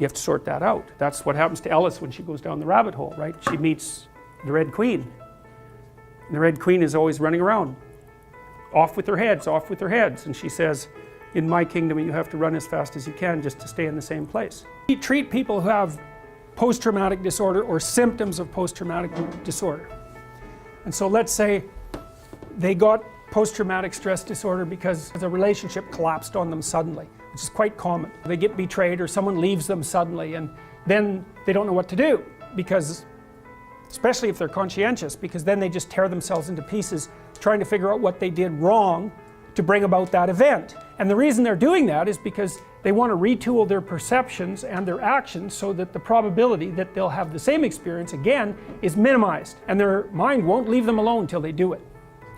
You have to sort that out. That's what happens to Ellis when she goes down the rabbit hole, right? She meets the Red Queen. And the Red Queen is always running around. Off with their heads, off with their heads. And she says, in my kingdom you have to run as fast as you can just to stay in the same place. We treat people who have post-traumatic disorder or symptoms of post-traumatic disorder. And so let's say they got post-traumatic stress disorder because the relationship collapsed on them suddenly, which is quite common. They get betrayed or someone leaves them suddenly, and then they don't know what to do, because, especially if they're conscientious, because then they just tear themselves into pieces trying to figure out what they did wrong to bring about that event. And the reason they're doing that is because they want to retool their perceptions and their actions so that the probability that they'll have the same experience again is minimized, and their mind won't leave them alone until they do it.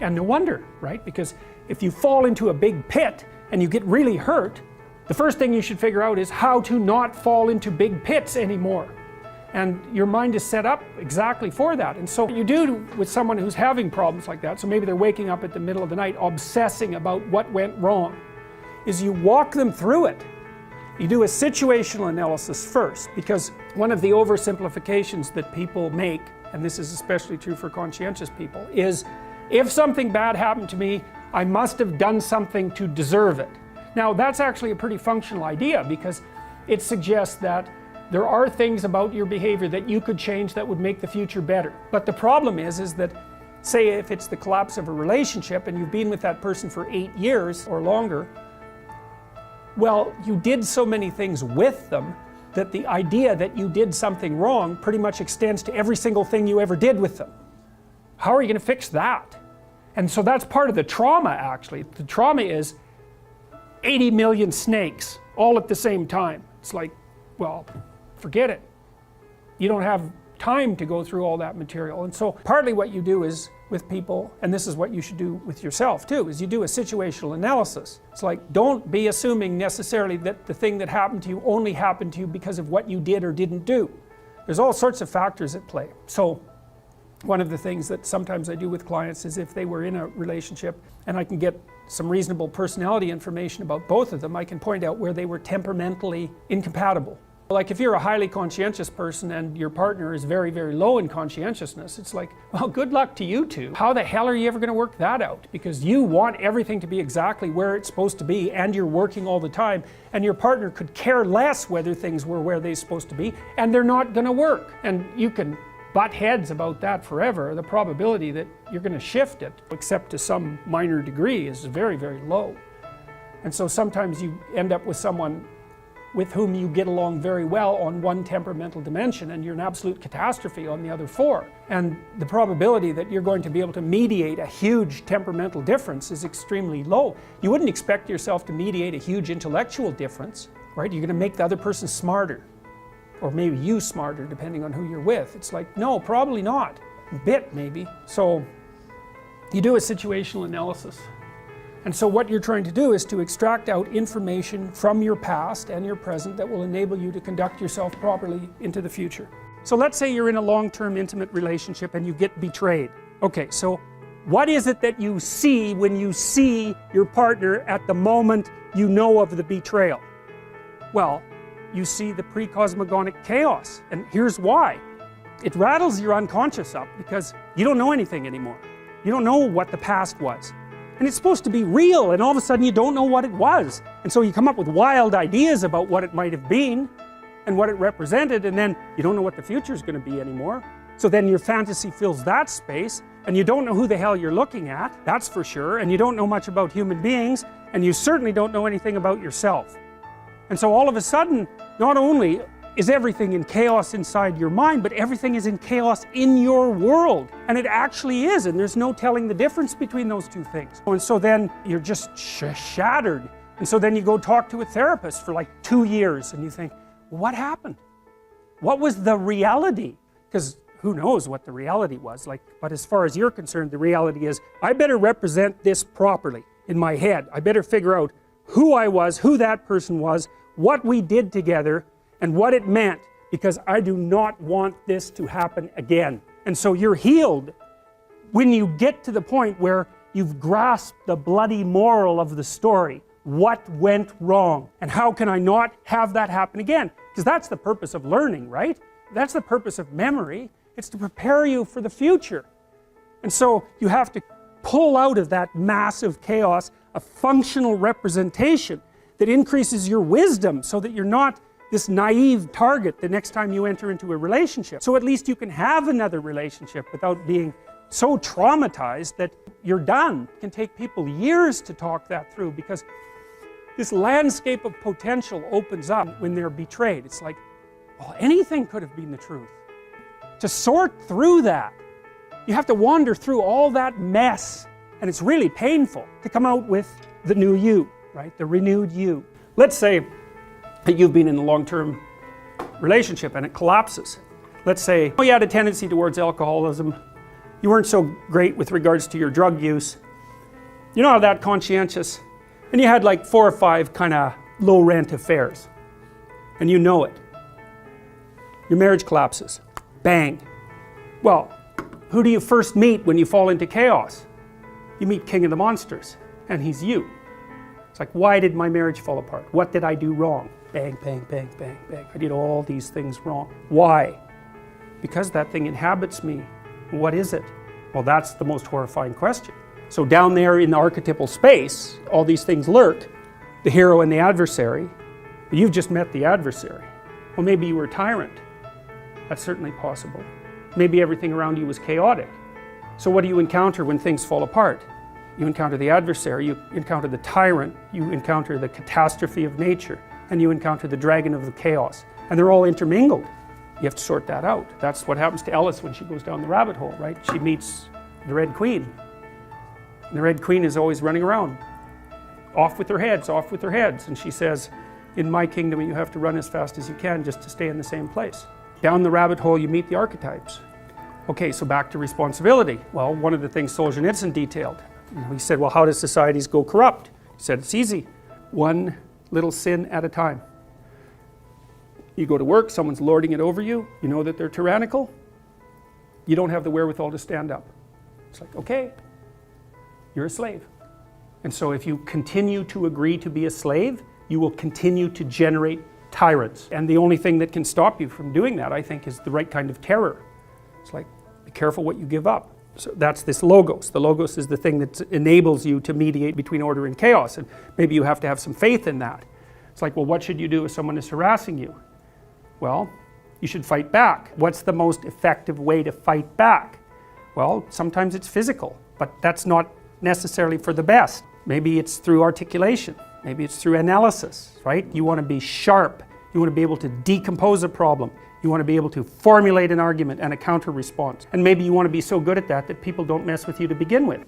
And no wonder, right? Because if you fall into a big pit and you get really hurt, the first thing you should figure out is how to not fall into big pits anymore. And your mind is set up exactly for that. And so what you do with someone who's having problems like that, so maybe they're waking up at the middle of the night obsessing about what went wrong, is you walk them through it. You do a situational analysis first, because one of the oversimplifications that people make, and this is especially true for conscientious people, is if something bad happened to me, I must have done something to deserve it. Now that's actually a pretty functional idea, because it suggests that there are things about your behavior that you could change that would make the future better. But the problem is that, say if it's the collapse of a relationship and you've been with that person for 8 years or longer, well, you did so many things with them that the idea that you did something wrong pretty much extends to every single thing you ever did with them. How are you going to fix that? And so that's part of the trauma, actually. The trauma is 80 million snakes all at the same time. It's like, well, forget it. You don't have time to go through all that material. And so partly what you do is with people, and this is what you should do with yourself too, is you do a situational analysis. It's like, don't be assuming necessarily that the thing that happened to you only happened to you because of what you did or didn't do. There's all sorts of factors at play. So one of the things that sometimes I do with clients is if they were in a relationship and I can get some reasonable personality information about both of them, I can point out where they were temperamentally incompatible. Like if you're a highly conscientious person and your partner is very, very low in conscientiousness, it's like, well, good luck to you two. How the hell are you ever going to work that out? Because you want everything to be exactly where it's supposed to be, and you're working all the time, and your partner could care less whether things were where they're supposed to be, and they're not going to work. And you can butt heads about that forever. The probability that you're going to shift it, except to some minor degree, is very, very low. And so sometimes you end up with someone with whom you get along very well on one temperamental dimension, and you're an absolute catastrophe on the other 4. And the probability that you're going to be able to mediate a huge temperamental difference is extremely low. You wouldn't expect yourself to mediate a huge intellectual difference, right? You're going to make the other person smarter, or maybe you smarter, depending on who you're with. It's like, no, probably not. A bit, maybe. So you do a situational analysis. And so what you're trying to do is to extract out information from your past and your present that will enable you to conduct yourself properly into the future. So let's say you're in a long-term intimate relationship and you get betrayed. Okay, so what is it that you see when you see your partner at the moment you know of the betrayal? Well, you see the pre-cosmogonic chaos, and here's why. It rattles your unconscious up because you don't know anything anymore. You don't know what the past was. And it's supposed to be real, and all of a sudden you don't know what it was. And so you come up with wild ideas about what it might have been and what it represented, and then you don't know what the future is going to be anymore. So then your fantasy fills that space, and you don't know who the hell you're looking at, that's for sure, and you don't know much about human beings, and you certainly don't know anything about yourself. And so all of a sudden, not only is everything in chaos inside your mind, but everything is in chaos in your world. And it actually is, and there's no telling the difference between those two things. And so then you're just shattered. And so then you go talk to a therapist for like 2 years and you think, well, what happened? What was the reality? Because who knows what the reality was, like, but as far as you're concerned, the reality is, I better represent this properly in my head. I better figure out who I was, who that person was, what we did together, and what it meant, because I do not want this to happen again. And so you're healed when you get to the point where you've grasped the bloody moral of the story. what went wrong and how can I not have that happen again? Because that's the purpose of learning, right? That's the purpose of memory. It's to prepare you for the future. And so you have to pull out of that massive chaos a functional representation that increases your wisdom so that you're not this naive target the next time you enter into a relationship. So at least you can have another relationship without being so traumatized that you're done. It can take people years to talk that through because this landscape of potential opens up when they're betrayed. It's like, well, anything could have been the truth. To sort through that, you have to wander through all that mess, and it's really painful to come out with the new you, right? The renewed you. Let's say that you've been in a long-term relationship and it collapses. Let's say you had a tendency towards alcoholism, you weren't so great with regards to your drug use, you're not that conscientious, and you had like 4 or 5 kind of low-rent affairs, and you know it. Your marriage collapses. Bang. Well, who do you first meet when you fall into chaos? You meet King of the Monsters, and he's you. It's like, why did my marriage fall apart? What did I do wrong? Bang, bang, bang, bang, bang. I did all these things wrong. Why? Because that thing inhabits me. What is it? Well, that's the most horrifying question. So down there in the archetypal space, all these things lurk, the hero and the adversary. But you've just met the adversary. Well, maybe you were a tyrant. That's certainly possible. Maybe everything around you was chaotic. So what do you encounter when things fall apart? You encounter the adversary, you encounter the tyrant, you encounter the catastrophe of nature, and you encounter the dragon of the chaos. And they're all intermingled. You have to sort that out. That's what happens to Ellis when she goes down the rabbit hole, right? She meets the Red Queen. And the Red Queen is always running around. Off with their heads, off with their heads. And she says, in my kingdom you have to run as fast as you can just to stay in the same place. Down the rabbit hole you meet the archetypes. Okay, so back to responsibility. Well, one of the things Solzhenitsyn detailed, he said, well, how do societies go corrupt? He said, it's easy. One little sin at a time. You go to work, someone's lording it over you, you know that they're tyrannical, you don't have the wherewithal to stand up. It's like, okay, you're a slave. And so if you continue to agree to be a slave, you will continue to generate tyrants. And the only thing that can stop you from doing that, I think, is the right kind of terror. It's like, be careful what you give up. So that's this logos. The logos is the thing that enables you to mediate between order and chaos. And maybe you have to have some faith in that. It's like, well, what should you do if someone is harassing you? Well, you should fight back. What's the most effective way to fight back? Well, sometimes it's physical, but that's not necessarily for the best. Maybe it's through articulation. Maybe it's through analysis, right? You want to be sharp. You want to be able to decompose a problem. You want to be able to formulate an argument and a counter response. And maybe you want to be so good at that that people don't mess with you to begin with.